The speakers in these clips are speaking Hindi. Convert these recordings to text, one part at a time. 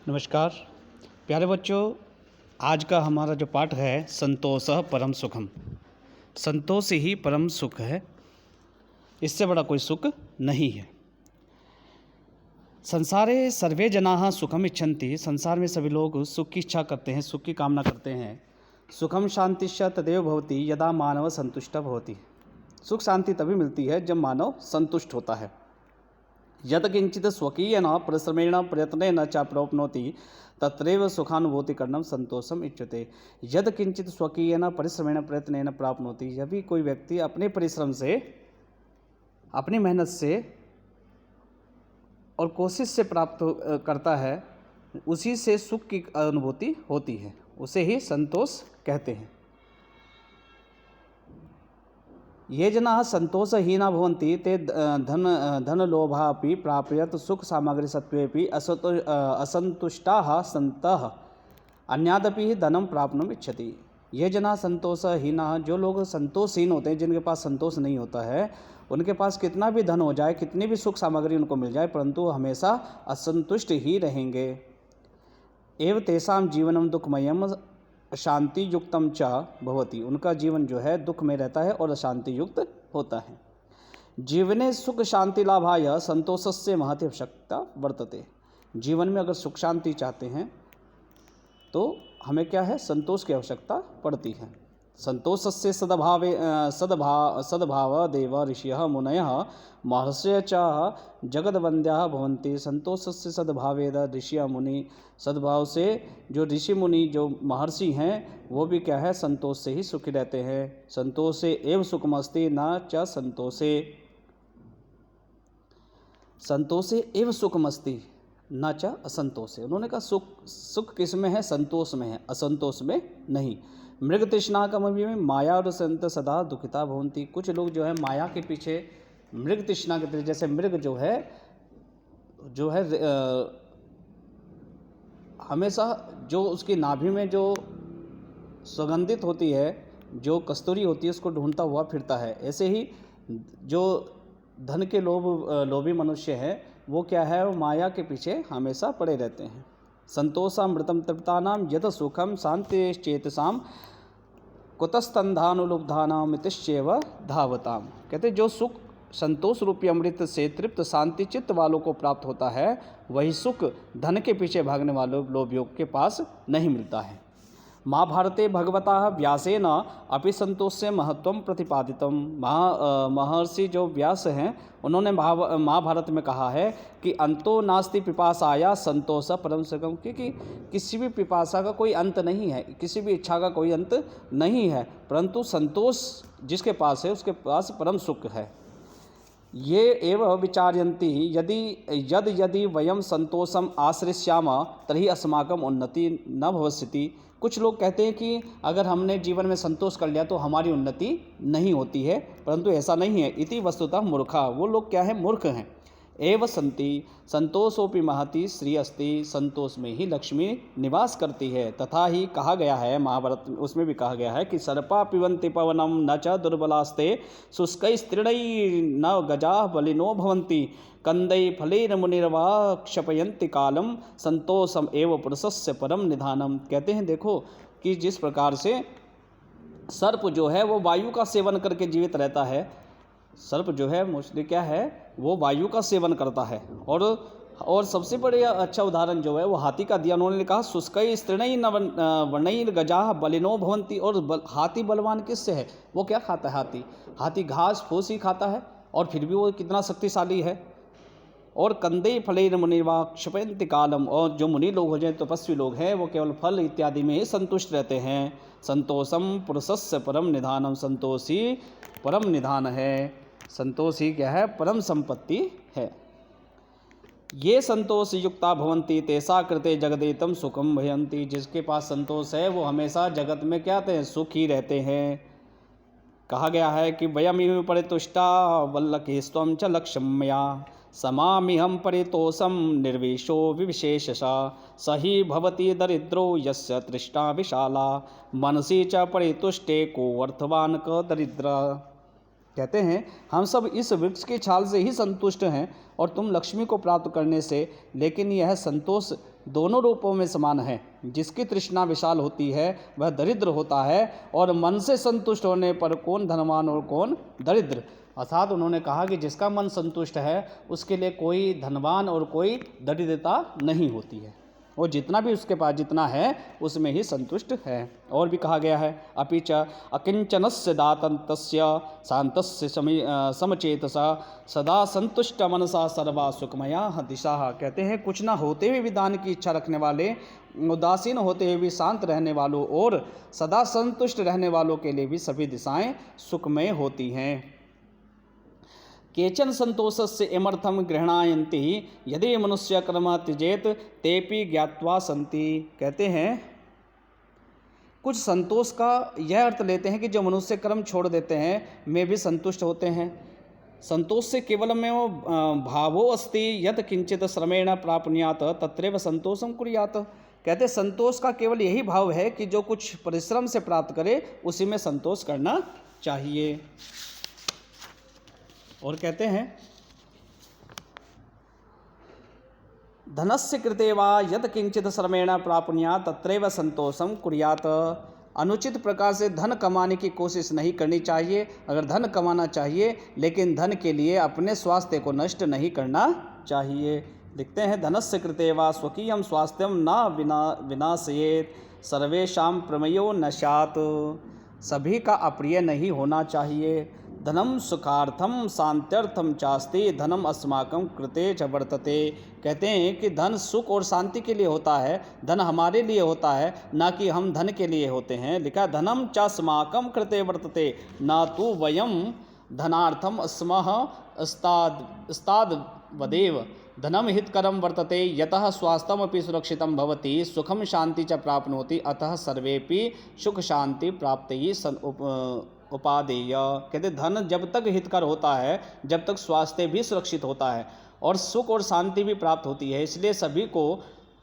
नमस्कार प्यारे बच्चों, आज का हमारा जो पाठ है संतोषः परम सुखम। संतोष ही परम सुख है, इससे बड़ा कोई सुख नहीं है। संसारे सर्वे जनाः सुखम इच्छन्ति, संसार में सभी लोग सुख की इच्छा करते हैं, सुख की कामना करते हैं। सुखम शांतिश्च तदेव भवति यदा मानव संतुष्ट भवति। सुख शांति तभी मिलती है जब मानव संतुष्ट होता है। यद किंचित स्वकीयेन परिश्रमेण प्रयत्नेन च प्राप्नोति तत्रैव सुखानुभूति करणं संतोषम इच्यते। यद किंचित स्वकीयेन परिश्रमेण प्रयत्नेन प्राप्नोति, जब भी कोई व्यक्ति अपने परिश्रम से, अपनी मेहनत से और कोशिश से प्राप्त करता है, उसी से सुख की अनुभूति होती है, उसे ही संतोष कहते हैं। ये जनाः संतोषहीना भवन्ति ते धनलोभापि प्राप्यत सुख सामग्री सत्वेपि असंतुष्टाः सन्तः अन्यादपि धनं प्राप्नुम् इच्छति। ये जनाः संतोषहीना, जो लोग संतोषहीन होते हैं, जिनके पास संतोष नहीं होता है, उनके पास कितना भी धन हो जाए, कितनी भी सुख सामग्री उनको मिल जाए, परंतु हमेशा असंतुष्ट ही रहेंगे। एव तेषां जीवनं दुःखमयम् शांति युक्तम च भवति। उनका जीवन जो है दुख में रहता है और अशांति युक्त होता है। जीवने सुख शांति लाभाय संतोषस्य महती आवश्यकता वर्तते। जीवन में अगर सुख शांति चाहते हैं तो हमें क्या है, संतोष की आवश्यकता पड़ती है। संतोषस्य सद्भाव देव ऋषयः मुनयः महर्षयः च जगद्वन्द्याः भवन्ति। संतोषस्य सद्भावेद ऋषि मुनि, सद्भाव से जो ऋषि मुनि जो महर्षि हैं वो भी क्या है, संतोष से ही सुखी रहते हैं। संतोषे एव सुखमस्ति न च संतोषे, संतोषे एव सुखमस्ति न च असंतोषे। उन्होंने कहा सुख किस में है, संतोष में है, असंतोष में नहीं। मृग तृष्णा का में माया और संत सदा दुखिता भवन्ति। कुछ लोग जो है माया के पीछे, मृग तृष्णा के पीछे, जैसे मृग जो है हमेशा जो उसकी नाभि में जो सुगंधित होती है, जो कस्तूरी होती है, उसको ढूंढता हुआ फिरता है। ऐसे ही जो धन के लोभी मनुष्य हैं, वो क्या है, वो माया के पीछे हमेशा पड़े रहते हैं। संतोषामृतम तृप्तानां यत सुखम शांतिश्चेतसाम कुतस्तंधानुलुब्धानाम मितिश्चैव धावताम। कहते जो सुख संतोष रूपी अमृत से तृप्त शांति चित्त वालों को प्राप्त होता है, वही सुख धन के पीछे भागने वालों लोभियों के पास नहीं मिलता है। महाभारते भगवता व्यासेन अपि संतोषस्य महत्वं प्रतिपादितम। महर्षि जो व्यास हैं, उन्होंने महाभारत में कहा है कि अंतो नास्ति पिपासाया संतोष परम सुखम, क्योंकि किसी भी पिपासा का कोई अंत नहीं है, किसी भी इच्छा का कोई अंत नहीं है, परंतु संतोष जिसके पास है उसके पास परम सुख है। ये एव विचार्यन्ति यदि वयम संतोषम आश्रिष्याम तर्हि अस्माकं उन्नति न भविष्यति। कुछ लोग कहते हैं कि अगर हमने जीवन में संतोष कर लिया तो हमारी उन्नति नहीं होती है, परंतु ऐसा नहीं है। इति वस्तुतः मूर्खा, वो लोग क्या है, मूर्ख हैं। एव संति संतोषोपि महति श्री अस्ति, संतोष में ही लक्ष्मी निवास करती है। तथा ही कहा गया है महाभारत, उसमें भी कहा गया है कि सर्पा पिबन्ति पवनम न च दुर्बलास्ते शुष्कैस्तृणै न गजाः बलिनो भवन्ति कंदै फलैर् मुनिर्वा क्षपयन्ति कालम संतोषम एव पुरुषस्य परम निधानम। कहते हैं देखो कि जिस प्रकार से सर्प जो है वो वायु का सेवन करके जीवित रहता है, सर्प जो है मोस्टली क्या है, वो वायु का सेवन करता है। और सबसे बड़े अच्छा उदाहरण जो है वो हाथी का दिया। उन्होंने कहा शुष्कै स्तृणै न वर्णैर् गजाः बलिनो भवन्ति। और हाथी बलवान किससे है, वो क्या खाता है, हाथी घास फूस ही खाता है, और फिर भी वो कितना शक्तिशाली है। और कंदे फलैर् मुनिर्वा क्षपयन्ति कालम, और जो मुनि लोग हो जाए, तपस्वी लोग हैं, वो केवल फल इत्यादि में ही संतुष्ट रहते हैं। संतोषम पुरुषस्य परम निधानम, संतोष ही परम निधान है, संतोष ही क्या है, परम संपत्ति है। ये संतोष युक्ता भवन्ति तेषा कृते जगदेतम सुखम भयन्ति। जिसके पास संतोष है वो हमेशा जगत में क्या कहते हैं, सुख ही रहते हैं। कहा गया है कि वयमिह परितुष्टा वल्लकेस्त्वं च लक्ष्यं मया समामिहं परितोषं निर्वेशो विविशेषसा सही भवति दरिद्रो यस्य तृष्णा विशाला मनसि च परितुष्टे को अर्थवान क दरिद्र। कहते हैं हम सब इस वृक्ष की छाल से ही संतुष्ट हैं और तुम लक्ष्मी को प्राप्त करने से, लेकिन यह संतोष दोनों रूपों में समान है। जिसकी तृष्णा विशाल होती है वह दरिद्र होता है, और मन से संतुष्ट होने पर कौन धनवान और कौन दरिद्र। अर्थात उन्होंने कहा कि जिसका मन संतुष्ट है उसके लिए कोई धनवान और कोई दरिद्रता नहीं होती है, और जितना भी उसके पास जितना है उसमें ही संतुष्ट है। और भी कहा गया है, अपि च अकिंचनस्य दातन्तस्य शान्तस्य समचेतसा सदा संतुष्ट मनसा सर्वा सुखमया दिशा। कहते हैं कुछ ना होते हुए भी दान की इच्छा रखने वाले, उदासीन होते हुए भी शांत रहने वालों और सदा संतुष्ट रहने वालों के लिए भी सभी दिशाएं सुखमय होती हैं। केचन संतोषस्य इमर्थम गृह्णायन्ति यदि मनुष्य कर्म त्यजेत तेपि ज्ञात्वा संति। कहते हैं कुछ संतोष का यह अर्थ लेते हैं कि जो मनुष्य कर्म छोड़ देते हैं में भी संतुष्ट होते हैं। संतोष से केवलमेव भावो अस्ति यत् किंचित श्रमेण प्राप्नुयात् तत्रैव संतोषं कुर्यात्। कहते संतोष का केवल यही भाव है कि जो कुछ परिश्रम से प्राप्त करे उसी में संतोष करना चाहिए। और कहते हैं धनस्य कृते वा यद किंचित श्रमेण प्राप्नुयात् तत्रैव संतोषं कुर्यात्। अनुचित प्रकार से धन कमाने की कोशिश नहीं करनी चाहिए। अगर धन कमाना चाहिए लेकिन धन के लिए अपने स्वास्थ्य को नष्ट नहीं करना चाहिए। देखते हैं धनस्य कृते वा स्वकीयं स्वास्थ्यं न विनाशयेत् सर्वेषां प्रमेयो न स्यात्। सभी का अप्रिय नहीं होना चाहिए। धनम सुखार्थम शांत्यर्थम चास्ति धनम अस्माकं कृते च वर्तते। कहते हैं कि धन सुख और शांति के लिए होता है, धन हमारे लिए होता है, ना कि हम धन के लिए होते हैं। लिखा धनम चास्माकं कृते वर्तते न तु वयम धनार्थम अस्मः अस्ताद वदेव। धनम हितकरम वर्तते यतः स्वास्थ्यमपि सुरक्षितं भवति सुखम शांति च प्राप्नोति अतः सर्वेपि सुख शांति प्राप्ति उपादेय। कहते धन जब तक हितकर होता है जब तक स्वास्थ्य भी सुरक्षित होता है और सुख और शांति भी प्राप्त होती है। इसलिए सभी को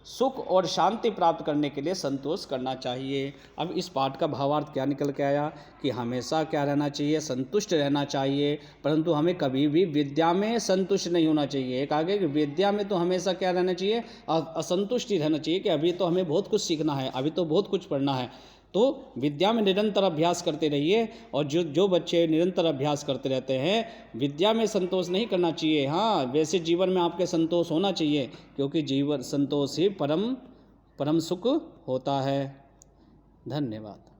सुख और शांति प्राप्त करने के लिए संतोष करना चाहिए। अब इस पाठ का भावार्थ क्या निकल के आया कि हमेशा क्या रहना चाहिए, संतुष्ट रहना चाहिए, परंतु हमें कभी भी विद्या में संतुष्ट नहीं होना चाहिए। एक आगे कि विद्या में तो हमेशा क्या रहना चाहिए, असंतुष्ट ही रहना चाहिए कि अभी तो हमें बहुत कुछ सीखना है, अभी तो बहुत कुछ पढ़ना है। तो विद्या में निरंतर अभ्यास करते रहिए। और जो बच्चे निरंतर अभ्यास करते रहते हैं विद्या में संतोष नहीं करना चाहिए। हाँ, वैसे जीवन में आपके संतोष होना चाहिए, क्योंकि जीवन संतोष ही परम सुख होता है। धन्यवाद।